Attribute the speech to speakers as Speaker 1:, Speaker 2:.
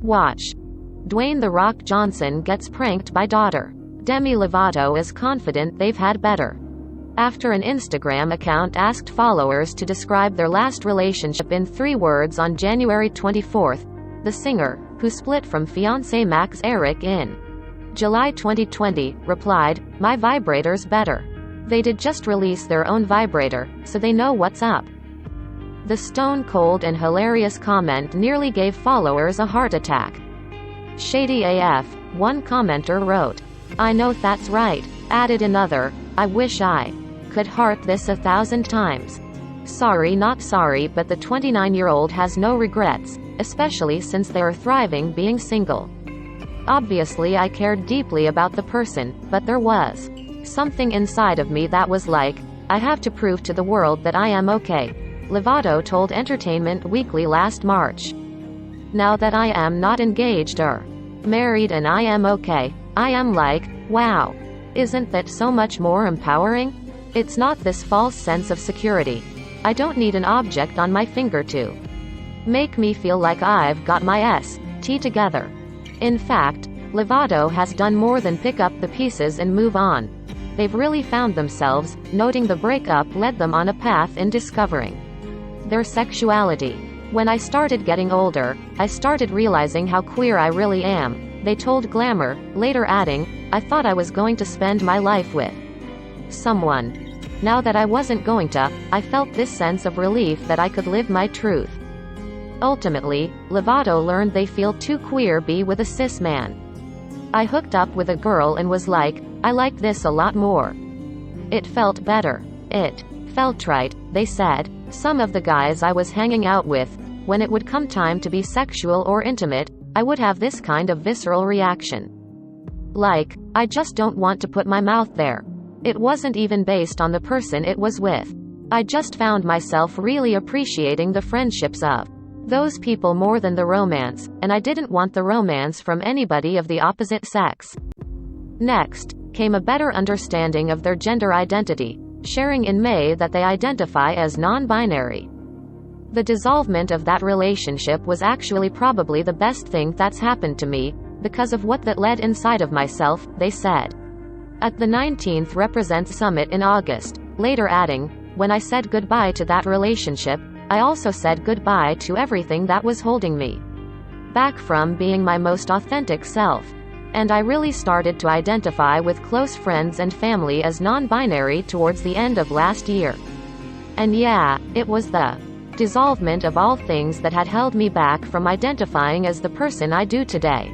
Speaker 1: Watch. Dwayne "The Rock" Johnson gets pranked by daughter. Demi Lovato is confident they've had better. After an Instagram account asked followers to describe their last relationship in 3 words on January 24, the singer, who split from fiancé Max Ehrich in July 2020, replied, "My vibrator's better. They did just release their own vibrator, so they know what's up." The stone-cold and hilarious comment nearly gave followers a heart attack. "Shady AF," one commenter wrote. "I know that's right," added another, "I wish I could heart this 1,000 times. Sorry, not sorry, but the 29-year-old has no regrets, especially since they are thriving being single. Obviously I cared deeply about the person, but there was something inside of me that was like, I have to prove to the world that I am okay," Lovato told Entertainment Weekly last March. "Now that I am not engaged or married and I am okay, I am like, wow. Isn't that so much more empowering? It's not this false sense of security. I don't need an object on my finger to make me feel like I've got my ST together." In fact, Lovato has done more than pick up the pieces and move on. They've really found themselves, noting the breakup led them on a path in discovering their sexuality. "When I started getting older, I started realizing how queer I really am," they told Glamour, later adding, "I thought I was going to spend my life with someone. Now that I wasn't going to, I felt this sense of relief that I could live my truth." Ultimately, Lovato learned they feel too queer be with a cis man. "I hooked up with a girl and was like, I like this a lot more. It felt better. It felt right," they said. "Some of the guys I was hanging out with, when it would come time to be sexual or intimate, I would have this kind of visceral reaction. Like, I just don't want to put my mouth there. It wasn't even based on the person it was with. I just found myself really appreciating the friendships of those people more than the romance, and I didn't want the romance from anybody of the opposite sex." Next came a better understanding of their gender identity, sharing in May that they identify as non-binary. "The dissolvement of that relationship was actually probably the best thing that's happened to me, because of what that led inside of myself," they said. At the 19th Represent Summit in August, later adding, "When I said goodbye to that relationship, I also said goodbye to everything that was holding me back from being my most authentic self. And I really started to identify with close friends and family as non-binary towards the end of last year. And yeah, it was the dissolvement of all things that had held me back from identifying as the person I do today."